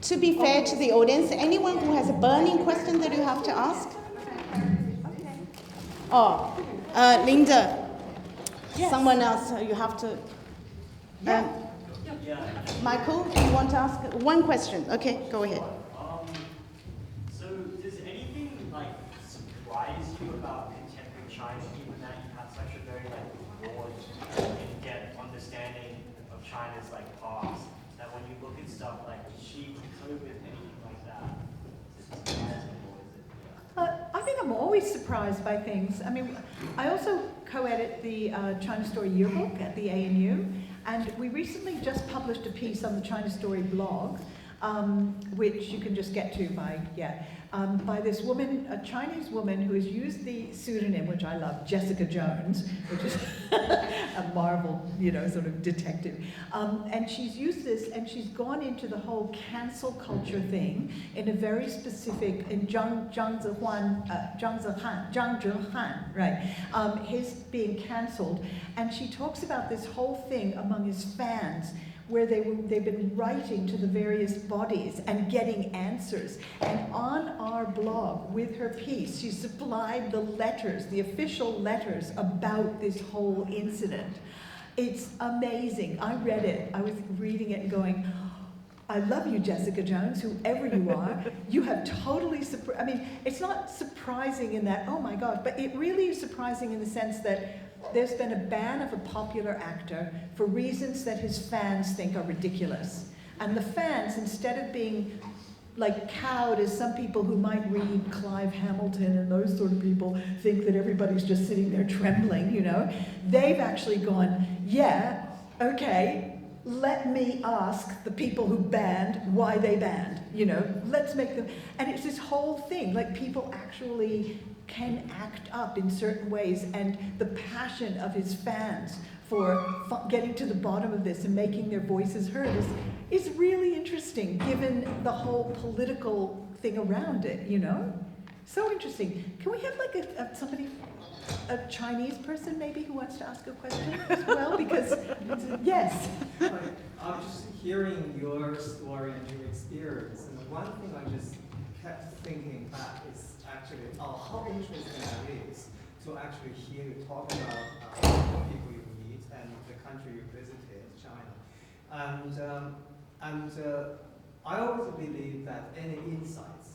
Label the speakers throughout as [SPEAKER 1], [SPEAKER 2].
[SPEAKER 1] To be fair to the audience, anyone who has a burning question that you have to ask? Oh, Linda, yes. Someone else, you have to... Michael, you want to ask one question? Okay, go ahead.
[SPEAKER 2] So does anything surprise you about contemporary China, given that you have such a very broad and in-depth understanding of China's past, that when you look at stuff like Xi, COVID, anything like that, is it surprising or is it?
[SPEAKER 3] I think I'm always surprised by things. I mean, I also co-edit the China Story yearbook at the ANU, and we recently just published a piece on the China Story blog, which you can just get to by this woman, a Chinese woman who has used the pseudonym, which I love, Jessica Jones, which is a Marvel, sort of detective. And she's used this, and she's gone into the whole cancel culture thing in a very specific, in Zhang Zhehan, right? His being cancelled, and she talks about this whole thing among his fans, where they've been writing to the various bodies and getting answers. And on our blog, with her piece, she supplied the letters, the official letters about this whole incident. It's amazing. I read it. I was reading it and going, I love you, Jessica Jones, whoever you are. You have totally, I mean, it's not surprising in that, oh my God, but it really is surprising in the sense that there's been a ban of a popular actor for reasons that his fans think are ridiculous. And the fans, instead of being cowed as some people who might read Clive Hamilton and those sort of people think that everybody's just sitting there trembling, they've actually gone, yeah, okay, let me ask the people who banned why they banned, let's make them, and it's this whole thing, people actually can act up in certain ways, and the passion of his fans for getting to the bottom of this and making their voices heard is really interesting, given the whole political thing around it, So interesting. Can we have a Chinese person maybe who wants to ask a question as well? Because, yes.
[SPEAKER 4] I'm just hearing your story and your experience, and the one thing I just kept thinking back is actually, how interesting that is to actually hear you talk about the people you meet and the country you visited, China. And I always believe that any insights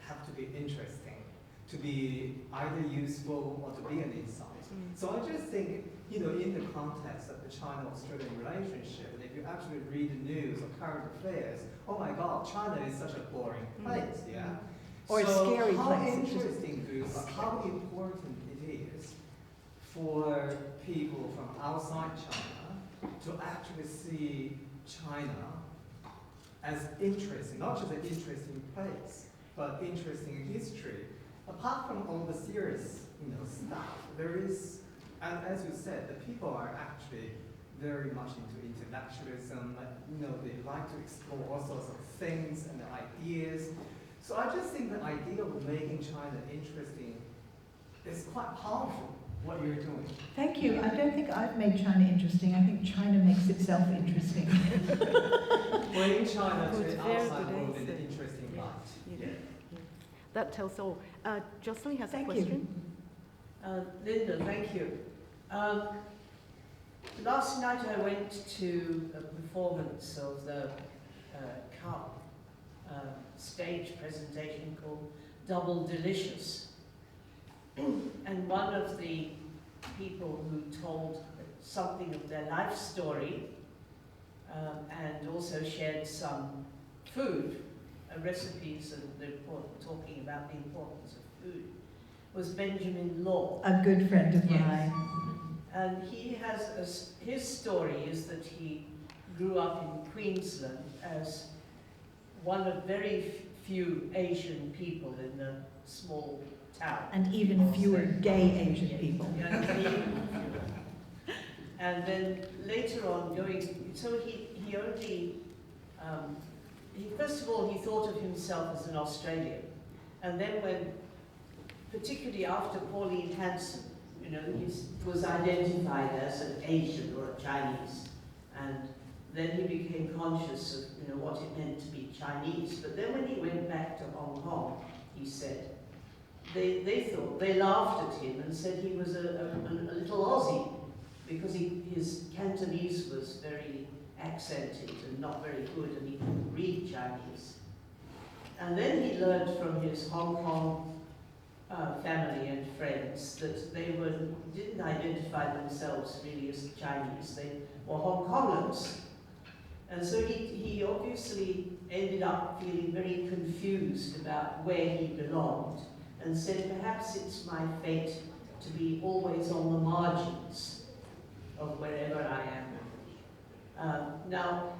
[SPEAKER 4] have to be interesting, to be either useful or to be an insight. So I just think, in the context of the China-Australian relationship, if you actually read the news or current affairs, oh my God, China is such a boring place, yeah?
[SPEAKER 3] Or a scary
[SPEAKER 4] how
[SPEAKER 3] place.
[SPEAKER 4] Interesting how important it is for people from outside China to actually see China as interesting, not just an interesting place, but interesting in history. Apart from all the serious, stuff, there is, and as you said, the people are actually very much into intellectualism. They like to explore all sorts of things and ideas. So I just think the idea of making China interesting is quite powerful, what you're doing.
[SPEAKER 3] Thank you. I don't think I've made China interesting. I think China makes itself interesting.
[SPEAKER 4] Bring China to the outside world in an interesting light.
[SPEAKER 1] Yeah. That tells all. Jocelyn has
[SPEAKER 3] Thank
[SPEAKER 1] a question.
[SPEAKER 5] Linda, thank you. Last night I went to a performance of the Cup stage presentation called Double Delicious. And one of the people who told something of their life story and also shared some food recipes and talking about the importance of food was Benjamin Law.
[SPEAKER 3] A good friend of
[SPEAKER 5] Yes.
[SPEAKER 3] mine.
[SPEAKER 5] And he has, his story is that he grew up in Queensland as one of very few Asian people in a small town.
[SPEAKER 3] And even fewer gay Asian people.
[SPEAKER 5] And then later on so he only, first of all, he thought of himself as an Australian. And then particularly after Pauline Hanson, he was identified as an Asian or a Chinese. And then he became conscious of what it meant to be Chinese. But then when he went back to Hong Kong, he said, they laughed at him and said he was a little Aussie, because his Cantonese was very accented and not very good, and he couldn't read Chinese. And then he learned from his Hong Kong family and friends that they didn't identify themselves really as Chinese, they were Hong Kongers. And so he obviously ended up feeling very confused about where he belonged, and said, perhaps it's my fate to be always on the margins of wherever I am. Now,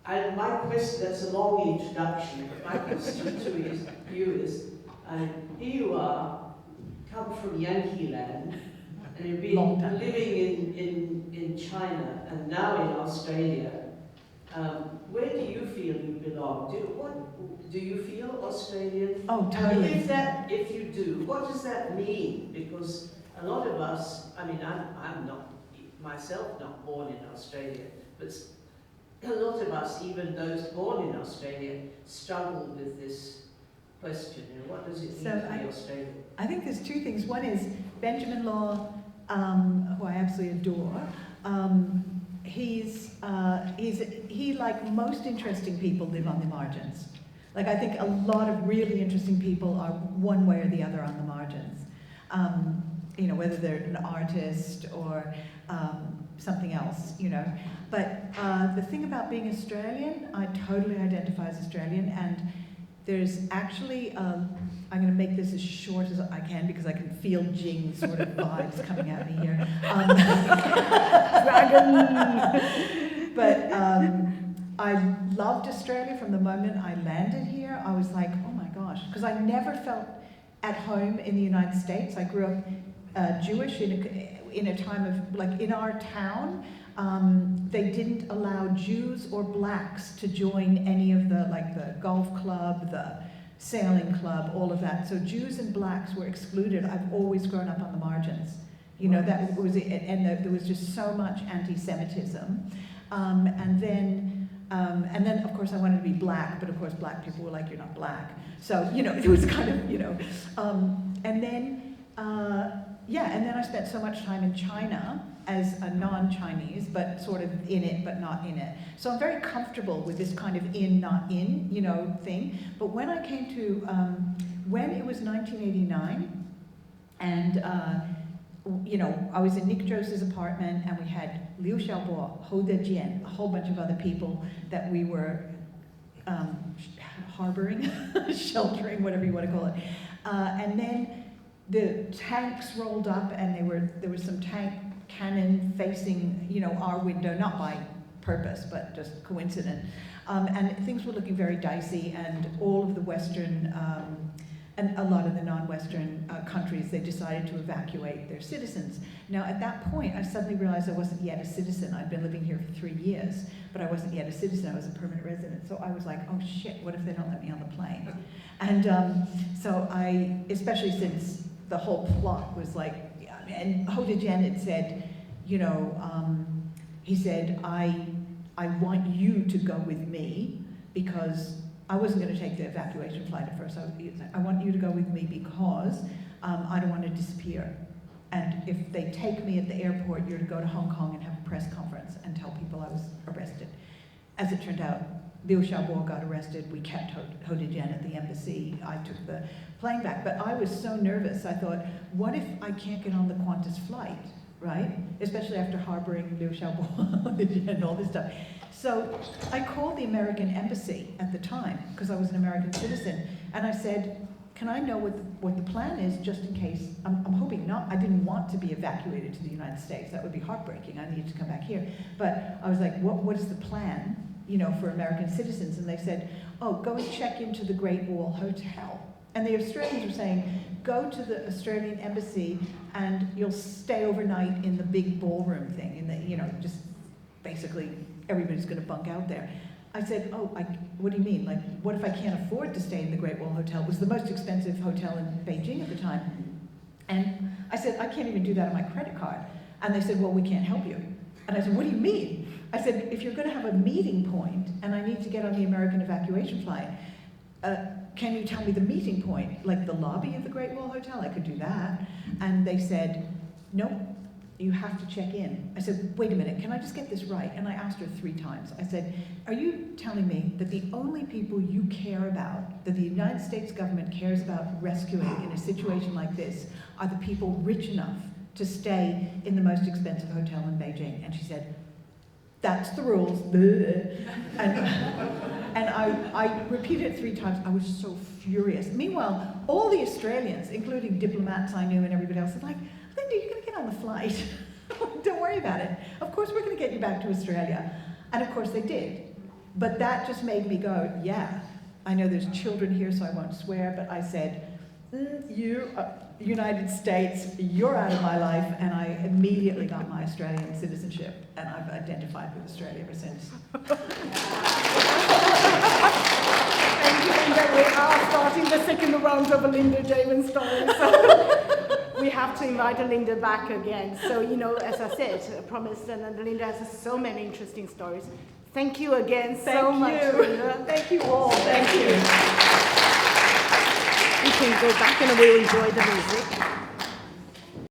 [SPEAKER 5] my question, that's a long introduction, but my question to you is, here you are, come from Yankee land, and you've been living in China and now in Australia. Where do you feel you belong? Do you feel Australian?
[SPEAKER 3] Oh, totally.
[SPEAKER 5] And if you do, what does that mean? Because a lot of us, I mean, I'm not myself not born in Australia, but a lot of us, even those born in Australia, struggle with this question. What does it mean to be Australian?
[SPEAKER 3] I think there's two things. One is Benjamin Law, who I absolutely adore. He, like most interesting people, live on the margins. Like, I think a lot of really interesting people are one way or the other on the margins. Whether they're an artist or something else, But the thing about being Australian, I totally identify as Australian, and there's actually, I'm going to make this as short as I can because I can feel Jing sort of vibes coming at me here. Dragon! But I loved Australia from the moment I landed here. I was like, oh my gosh, because I never felt at home in the United States. I grew up Jewish in a time of, like, in our town, they didn't allow Jews or blacks to join any of the golf club, the sailing club, all of that. So Jews and blacks were excluded. I've always grown up on the margins. That was it. And there was just so much anti-Semitism. And then, of course, I wanted to be black, but of course, black people were like, you're not black. So, it was kind of, and then I spent so much time in China as a non-Chinese, but sort of in it, but not in it. So I'm very comfortable with this kind of in, not in, thing. But when I came to, when it was 1989, and, I was in Nick Joseph's apartment, and we had Liu Xiaobo, Hou Dejian, a whole bunch of other people that we were harboring, sheltering, whatever you want to call it. And then the tanks rolled up, and there was some tank cannon facing, our window, not by purpose, but just coincident. And things were looking very dicey, and all of the Western, and a lot of the non-Western countries, they decided to evacuate their citizens. Now, at that point, I suddenly realized I wasn't yet a citizen. I'd been living here for 3 years, but I wasn't yet a citizen. I was a permanent resident. So I was like, oh shit, what if they don't let me on the plane? And so especially since the whole plot was like, and Hou Dejian had said, he said, I want you to go with me, because I wasn't going to take the evacuation flight at first. I want you to go with me because I don't want to disappear. And if they take me at the airport, you're to go to Hong Kong and have a press conference and tell people I was arrested. As it turned out, Liu Xiaobo got arrested. We kept Hou Dejian at the embassy. I took the plane back. But I was so nervous. I thought, what if I can't get on the Qantas flight, right? Especially after harboring Liu Xiaobo and all this stuff. So I called the American embassy at the time, because I was an American citizen, and I said, can I know what the plan is, just in case? I'm hoping not. I didn't want to be evacuated to the United States. That would be heartbreaking. I needed to come back here. But I was like, what is the plan, for American citizens? And they said, oh, go and check into the Great Wall Hotel. And the Australians were saying, go to the Australian embassy and you'll stay overnight in the big ballroom thing, in the, just basically everybody's going to bunk out there. I said, oh, what do you mean? Like, what if I can't afford to stay in the Great Wall Hotel? It was the most expensive hotel in Beijing at the time. And I said, I can't even do that on my credit card. And they said, well, we can't help you. And I said, what do you mean? I said, if you're going to have a meeting point and I need to get on the American evacuation flight, can you tell me the meeting point? Like the lobby of the Great Wall Hotel? I could do that. And they said, nope, you have to check in. I said, wait a minute, can I just get this right? And I asked her 3 times. I said, are you telling me that the only people you care about, that the United States government cares about rescuing in a situation like this, are the people rich enough to stay in the most expensive hotel in Beijing? And she said, that's the rules. And I repeated it 3 times. I was so furious. Meanwhile, all the Australians, including diplomats I knew and everybody else, said like, Linda, you're going to get on the flight. Don't worry about it. Of course we're going to get you back to Australia. And of course they did. But that just made me go, yeah, I know there's children here, so I won't swear, but I said, United States, you're out of my life, and I immediately got my Australian citizenship, and I've identified with Australia ever since.
[SPEAKER 1] Thank you, Linda. We are starting the second round of a Linda Jaivin story, so we have to invite Linda back again. So, you know, as I said, I promised, and Linda has so many interesting stories. Thank you again so much, Linda.
[SPEAKER 3] Thank you all. Thank you.
[SPEAKER 1] We can go back and we'll enjoy the music.